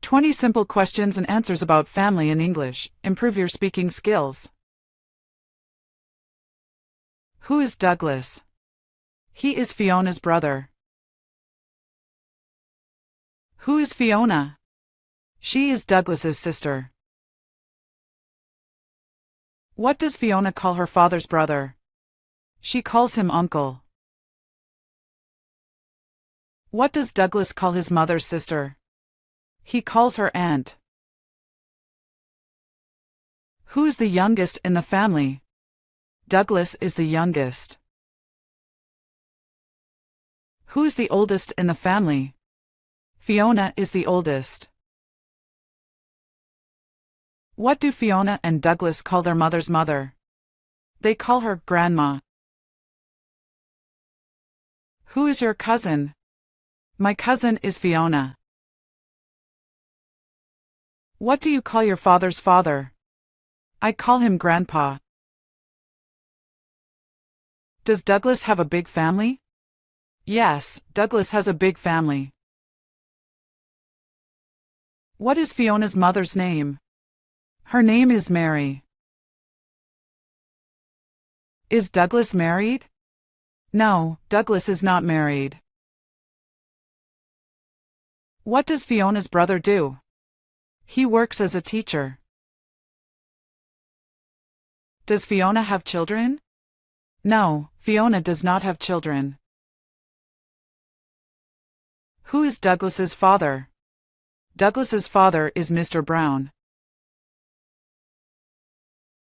20 simple questions and answers about family in English. Improve your speaking skills. Who is Douglas? He is Fiona's brother. Who is Fiona? She is Douglas's sister. What does Fiona call her father's brother? She calls him uncle. What does Douglas call his mother's sister? He calls her aunt. Who is the youngest in the family? Douglas is the youngest. Who is the oldest in the family? Fiona is the oldest. What do Fiona and Douglas call their mother's mother? They call her grandma. Who is your cousin? My cousin is Fiona. What do you call your father's father? I call him Grandpa. Does Douglas have a big family? Yes, Douglas has a big family. What is Fiona's mother's name? Her name is Mary. Is Douglas married? No, Douglas is not married. What does Fiona's brother do? He works as a teacher. Does Fiona have children? No, Fiona does not have children. Who is Douglas's father? Douglas's father is Mr. Brown.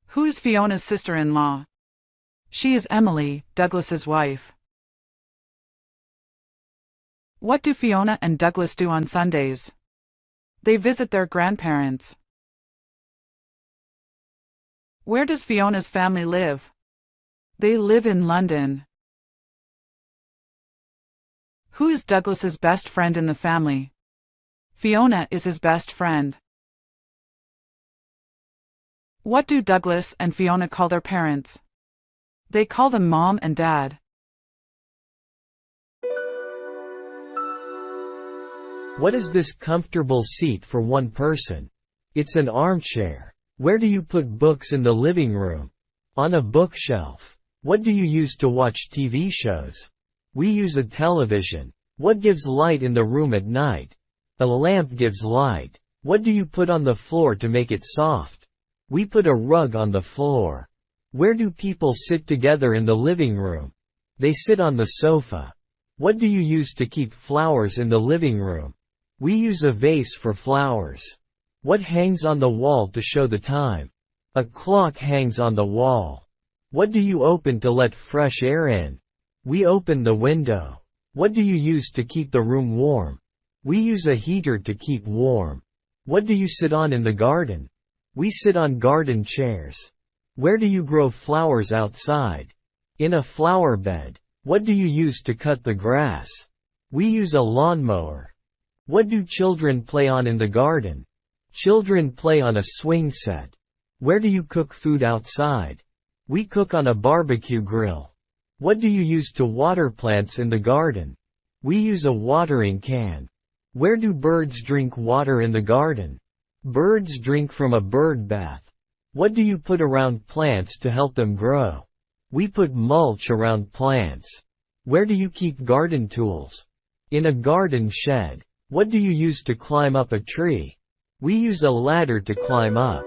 Who is Fiona's sister-in-law? She is Emily, Douglas's wife. What do Fiona and Douglas do on Sundays? They visit their grandparents. Where does Fiona's family live? They live in London. Who is Douglas's best friend in the family? Fiona is his best friend. What do Douglas and Fiona call their parents? They call them Mom and Dad. What is this comfortable seat for one person? It's an armchair. Where do you put books in the living room? On a bookshelf. What do you use to watch TV shows? We use a television. What gives light in the room at night? A lamp gives light. What do you put on the floor to make it soft? We put a rug on the floor. Where do people sit together in the living room? They sit on the sofa. What do you use to keep flowers in the living room? We use a vase for flowers. What hangs on the wall to show the time? A clock hangs on the wall. What do you open to let fresh air in? We open the window. What do you use to keep the room warm? We use a heater to keep warm. What do you sit on in the garden? We sit on garden chairs. Where do you grow flowers outside? In a flower bed. What do you use to cut the grass? We use a lawnmower. What do children play on in the garden? Children play on a swing set. Where do you cook food outside? We cook on a barbecue grill. What do you use to water plants in the garden? We use a watering can. Where do birds drink water in the garden? Birds drink from a bird bath. What do you put around plants to help them grow? We put mulch around plants. Where do you keep garden tools? In a garden shed. What do you use to climb up a tree? We use a ladder to climb up.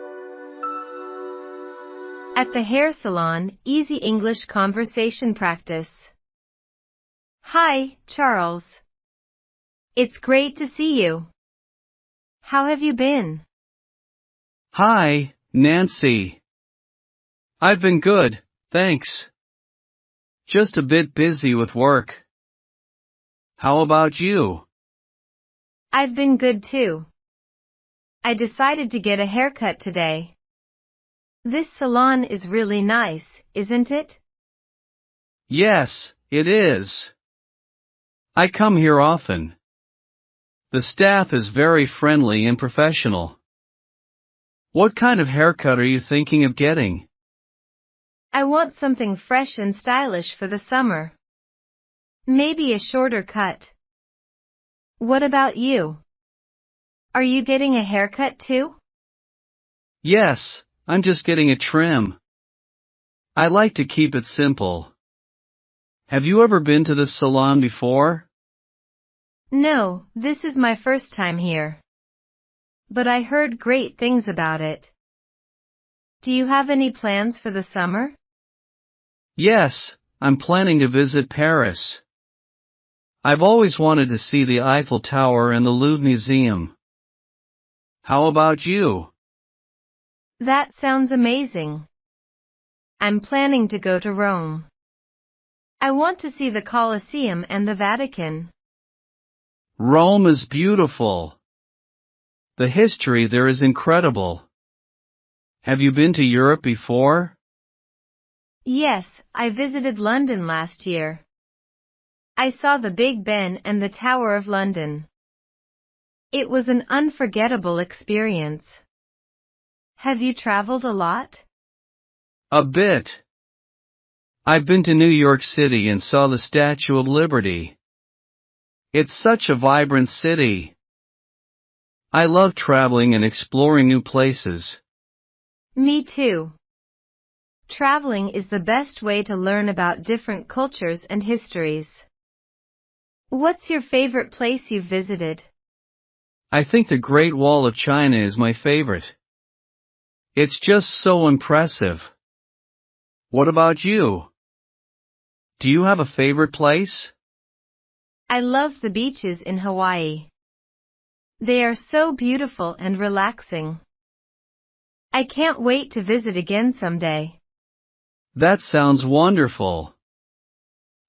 At the hair salon, easy English conversation practice. Hi, Charles. It's great to see you. How have you been? Hi, Nancy. I've been good, thanks. Just a bit busy with work. How about you? I've been good too. I decided to get a haircut today. This salon is really nice, isn't it? Yes, it is. I come here often. The staff is very friendly and professional. What kind of haircut are you thinking of getting? I want something fresh and stylish for the summer. Maybe a shorter cut. What about you? Are you getting a haircut too? Yes, I'm just getting a trim. I like to keep it simple. Have you ever been to this salon before? No, this is my first time here. But I heard great things about it. Do you have any plans for the summer? Yes, I'm planning to visit Paris. I've always wanted to see the Eiffel Tower and the Louvre Museum. How about you? That sounds amazing. I'm planning to go to Rome. I want to see the Colosseum and the Vatican. Rome is beautiful. The history there is incredible. Have you been to Europe before? Yes, I visited London last year. I saw the Big Ben and the Tower of London. It was an unforgettable experience. Have you traveled a lot? A bit. I've been to New York City and saw the Statue of Liberty. It's such a vibrant city. I love traveling and exploring new places. Me too. Traveling is the best way to learn about different cultures and histories. What's your favorite place you've visited? I think the Great Wall of China is my favorite. It's just so impressive. What about you? Do you have a favorite place? I love the beaches in Hawaii. They are so beautiful and relaxing. I can't wait to visit again someday. That sounds wonderful.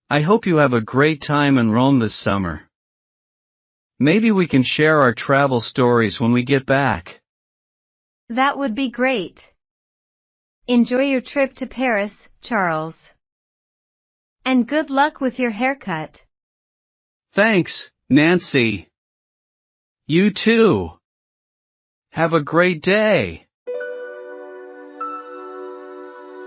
I hope you have a great time in Rome this summer. Maybe we can share our travel stories when we get back. That would be great. Enjoy your trip to Paris, Charles. And good luck with your haircut. Thanks, Nancy. You too. Have a great day.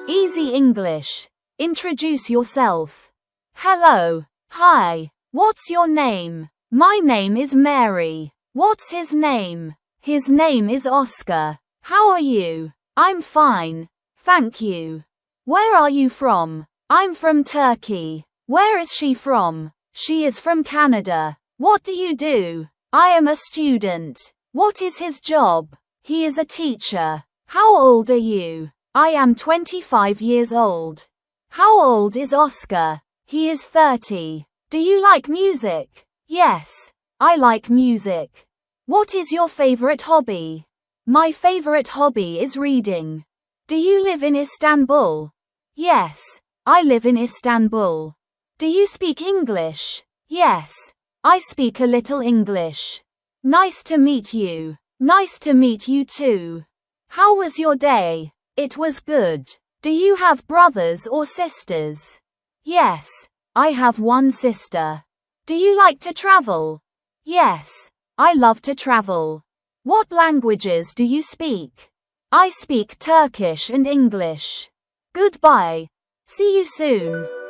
Easy English. Introduce yourself. Hello. Hi. What's your name? My name is Mary. What's his name? His name is Oscar. How are you? I'm fine. Thank you. Where are you from? I'm from Turkey. Where is she from? She is from Canada. What do you do? I am a student. What is his job? He is a teacher. How old are you? I am 25 years old. How old is Oscar? He is 30. Do you like music? Yes, I like music. What is your favorite hobby? My favorite hobby is reading. Do you live in Istanbul? Yes, I live in Istanbul. Do you speak English? Yes, I speak a little English. Nice to meet you. Nice to meet you too. How was your day? It was good. Do you have brothers or sisters? Yes, I have one sister. Do you like to travel? Yes, I love to travel. What languages do you speak? I speak Turkish and English. Goodbye. See you soon.